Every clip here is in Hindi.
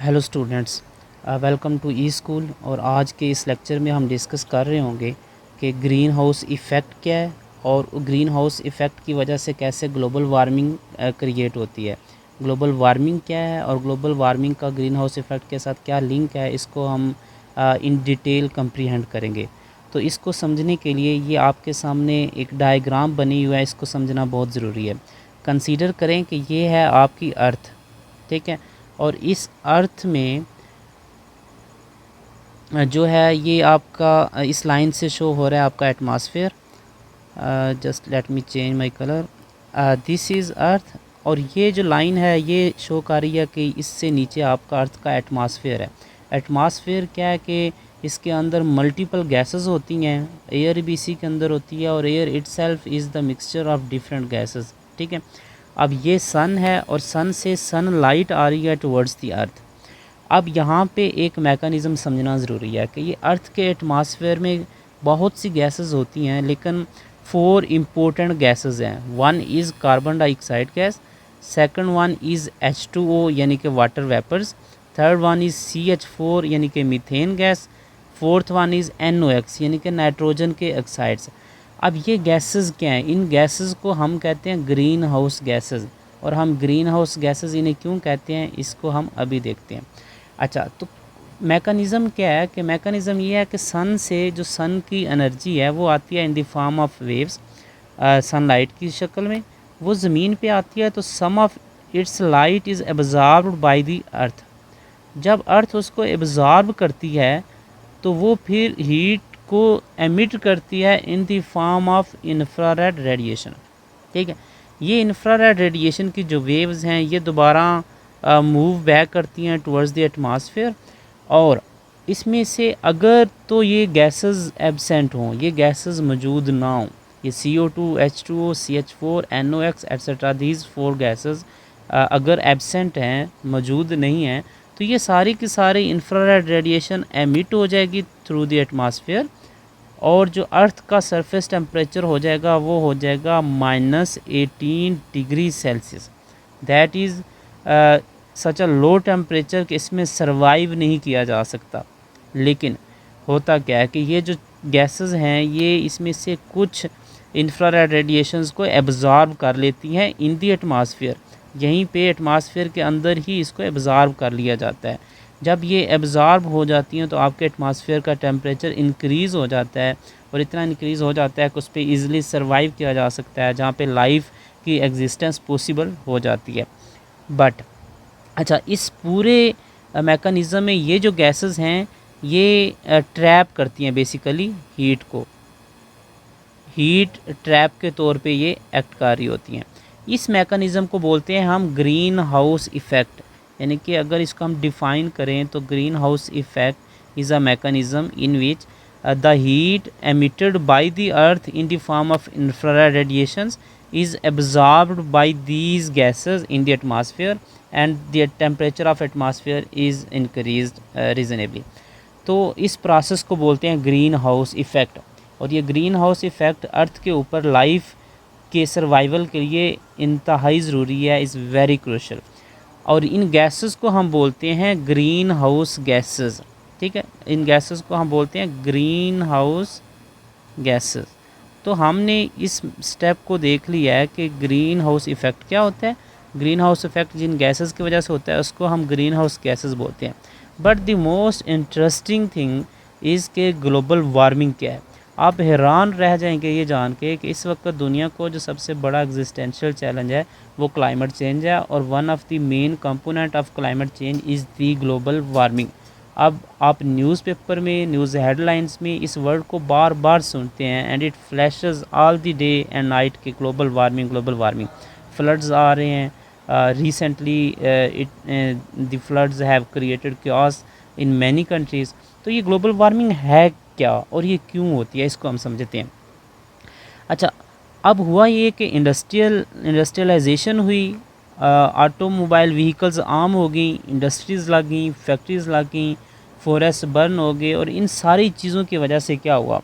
Hello students, welcome to e school. और आज के इस लेक्चर में हम डिस्कस कर रहे होंगे कि ग्रीन हाउस इफ़ेक्ट क्या है और ग्रीन हाउस इफ़ेक्ट की वजह से कैसे ग्लोबल वार्मिंग क्रिएट होती है। ग्लोबल वार्मिंग क्या है और ग्लोबल वार्मिंग का ग्रीन हाउस इफ़ेक्ट के साथ क्या लिंक है, इसको हम इन डिटेल कंप्रीहेंड करेंगे। तो इसको समझने के लिए ये आपके सामने एक डायग्राम बनी हुआ है, इसको समझना बहुत ज़रूरी है। कंसीडर करें कि ये है आपकी अर्थ, ठीक है। और इस अर्थ में जो है ये आपका इस लाइन से शो हो रहा है आपका atmosphere. Just let me change my colour. This is earth. और ये जो लाइन है ये शो कर रही है कि इससे नीचे आपका अर्थ का एटमॉस्फेयर है। एटमॉस्फेयर क्या है कि इसके अंदर मल्टीपल गैसेस होती हैं, एयर भी इसी के अंदर होती है और air itself is the mixture of different gases, ठीक है। अब ये सन है और सन से सनलाइट आ रही है टुवर्ड्स द अर्थ। अब यहाँ पे एक मेकनिज़म समझना ज़रूरी है कि ये अर्थ के एटमॉस्फेयर में बहुत सी गैसेस होती हैं, लेकिन 4 इम्पोर्टेंट गैसेस हैं। One is carbon dioxide gas, second one is H2O यानी कि water vapours, third one is CH4 यानी कि methane gas, fourth one is NOx यानी कि नाइट्रोजन के ऑक्साइड्स। अब ये गैसेस क्या हैं? इन गैसेस को हम कहते हैं ग्रीन हाउस गैसेस। और हम ग्रीन हाउस गैसेस इन्हें क्यों कहते हैं, इसको हम अभी देखते हैं। अच्छा, तो मैकेनिज़्म क्या है कि मैकेनिज़्म ये है कि सन से जो सन की एनर्जी है वो आती है in the form of waves, sunlight की शक्ल में। वो ज़मीन पे आती है तो some of its light is absorbed by the earth. जब अर्थ उसको एब्जॉर्ब करती है तो वो फिर हीट को एमिट करती है in the form of infrared radiation, ठीक है। ये इंफ्रारेड रेडिएशन की जो वेव्स हैं ये दोबारा मूव बैक करती हैं टुवर्ड्स द एटमॉस्फेयर। और इसमें से अगर तो ये गैसेस एब्सेंट हों, ये गैसेस मौजूद ना हों, ये CO2, H2O, CH4, NOx etcetera, these 4 gases अगर एब्सेंट हैं, मौजूद नहीं हैं, तो ये सारी की सारी इंफ्रारेड रेडिएशन एमिट हो जाएगी थ्रू द एटमॉस्फेयर। और जो अर्थ का सरफेस टेम्परेचर हो जाएगा वो हो जाएगा -18 degree Celsius. That is such a low temperature कि इसमें सरवाइव नहीं किया जा सकता। लेकिन होता क्या है कि ये जो गैसेस हैं ये इसमें से कुछ इंफ्रारेड रेडिएशंस को एब्जॉर्ब कर लेती हैं इन दी एटमॉस्फेयर। यहीं पे एटमॉस्फेयर के अंदर ही इसको एब्जॉर्ब कर लिया जाता है। जब ये एब्जॉर्ब हो जाती हैं तो आपके एटमॉस्फेयर का टेम्परेचर इंक्रीज़ हो जाता है और इतना इंक्रीज़ हो जाता है कि उस पर ईज़िली सर्वाइव किया जा सकता है, जहाँ पे लाइफ की एग्जिस्टेंस पॉसिबल हो जाती है। बट अच्छा, इस पूरे मैकेनिज़्म में ये जो गैसेस हैं ये ट्रैप करती हैं बेसिकली हीट को, हीट ट्रैप के तौर पे ये एक्ट कर रही होती हैं। इस मैकेनिज़्म को बोलते हैं हम ग्रीन हाउस इफ़ेक्ट। यानी कि अगर इसको हम डिफ़ाइन करें तो green house effect is a mechanism in which the heat emitted by the earth in the form of infrared radiations is absorbed by these gases in the atmosphere and the temperature of atmosphere is increased reasonably। तो इस प्रोसेस को बोलते हैं ग्रीन हाउस इफ़ेक्ट। और ये ग्रीन हाउस इफ़ेक्ट अर्थ के ऊपर लाइफ के सर्वाइवल के लिए इंतहाई ज़रूरी है, इज़ वेरी क्रूशल। और इन गैसेस को हम बोलते हैं ग्रीन हाउस गैसेस, ठीक है। इन गैसेस को हम बोलते हैं ग्रीन हाउस गैसेस। तो हमने इस स्टेप को देख लिया है कि ग्रीन हाउस इफ़ेक्ट क्या होता है। ग्रीन हाउस इफ़ेक्ट जिन गैसेस की वजह से होता है उसको हम ग्रीन हाउस गैसेस बोलते हैं। But the most interesting thing is के ग्लोबल वार्मिंग क्या है। आप हैरान रह जाएंगे ये जान के कि इस वक्त दुनिया को जो सबसे बड़ा एग्जिस्टेंशियल चैलेंज है वो क्लाइमेट चेंज है। और one of the main component of climate change is the global warming. अब आप न्यूज़पेपर में, न्यूज़ हेडलाइंस में इस वर्ड को बार बार सुनते हैं and it flashes all the day and night के global warming, global warming. Floods आ रहे हैं, recently the floods have created chaos in many countries. तो ये ग्लोबल वार्मिंग है क्या और ये क्यों होती है, इसको हम समझते हैं। अच्छा, अब हुआ ये कि इंडस्ट्रियलाइजेशन हुई, ऑटोमोबाइल व्हीकल्स आम हो गई, इंडस्ट्रीज़ लग गई, फैक्ट्रीज़ लग गई, फॉरेस्ट बर्न हो गए। और इन सारी चीज़ों की वजह से क्या हुआ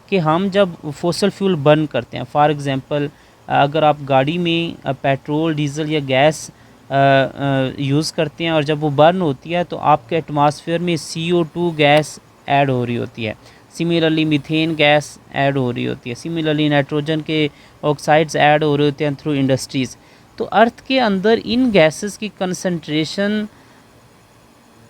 कि हम जब फॉसल फ्यूल बर्न करते हैं, फॉर एग्ज़ाम्पल अगर आप गाड़ी में पेट्रोल, डीज़ल या गैस यूज़ करते हैं और जब वो बर्न होती है तो आपके एटमॉस्फेयर में CO2 गैस ऐड हो रही होती है। सिमिलरली मीथेन गैस ऐड हो रही होती है। सिमिलरली नाइट्रोजन के ऑक्साइड्स ऐड हो रहे होते हैं थ्रू इंडस्ट्रीज़। तो अर्थ के अंदर इन गैसेस की कंसंट्रेशन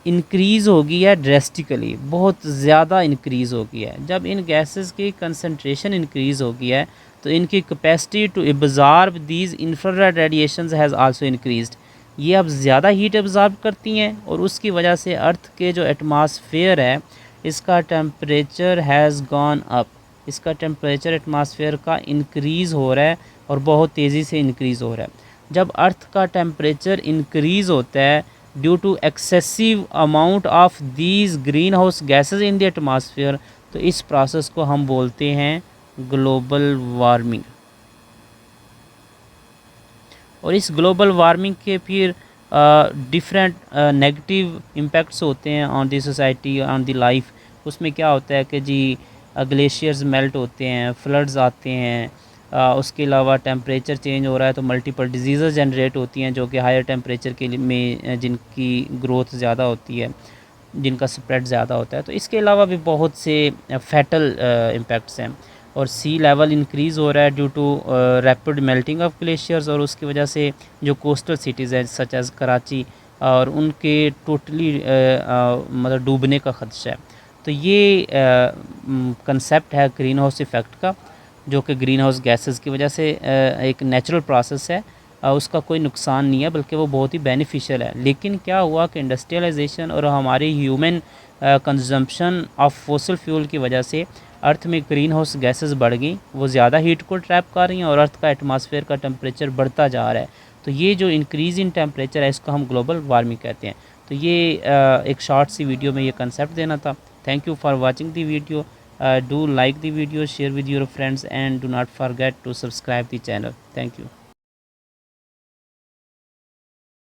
इंक्रीज़ हो गई है ड्रेस्टिकली, बहुत ज़्यादा इंक्रीज़ हो गई है। जब इन गैसेस की कंसंट्रेशन इंक्रीज़ हो गई है तो इनकी capacity to absorb these infrared radiations has also increased. ये अब ज़्यादा हीट एब्ज़ॉर्ब करती हैं और उसकी वजह से अर्थ के जो एटमॉस्फेयर है इसका टेम्परेचर हैज़ गॉन अप। इसका टेम्परेचर एटमॉस्फेयर का इंक्रीज़ हो रहा है और बहुत तेज़ी से इंक्रीज़ हो रहा है। जब अर्थ का टेम्परेचर इंक्रीज़ होता है due to excessive amount of these green house gases in the atmosphere, तो इस प्रोसेस को हम बोलते हैं ग्लोबल वार्मिंग। और इस ग्लोबल वार्मिंग के फिर डिफरेंट नेगेटिव इम्पैक्ट्स होते हैं on the society, on the life. उसमें क्या होता है कि जी ग्लेशियर्स मेल्ट होते हैं, फ्लड्स आते हैं, उसके अलावा टेम्परेचर चेंज हो रहा है तो मल्टीपल डिजीज़ जनरेट होती हैं जो कि हायर टेम्परेचर के में जिनकी ग्रोथ ज़्यादा होती है, जिनका स्प्रेड ज़्यादा होता है। तो इसके अलावा भी बहुत से फैटल इम्पैक्ट्स हैं। और सी लेवल इंक्रीज़ हो रहा है due to rapid melting of glaciers, और उसकी वजह से जो कोस्टल सिटीज़ हैं सच एज़ कराची और उनके टोटली मतलब डूबने का ख़दशा है। तो ये कंसेप्ट है ग्रीन हाउस इफ़ेक्ट का, जो कि ग्रीन हाउस गैसेस की वजह से एक नेचुरल प्रोसेस है। उसका कोई नुकसान नहीं है बल्कि वो बहुत ही बेनिफिशियल है। लेकिन क्या हुआ कि इंडस्ट्रियलाइजेशन और हमारे human consumption of fossil fuel की वजह से अर्थ में ग्रीन हाउस गैसेस बढ़ गई, वो ज़्यादा हीट को ट्रैप कर रही हैं और अर्थ का एटमॉस्फेयर का टेम्परेचर बढ़ता जा रहा है। तो ये जो इंक्रीज़ इन टेम्परेचर है इसको हम ग्लोबल वार्मिंग कहते हैं। तो ये एक शॉर्ट सी वीडियो में ये कंसेप्ट देना था। Thank you for watching the video. Do like the video, share with your friends, and do not forget to subscribe the channel. Thank you.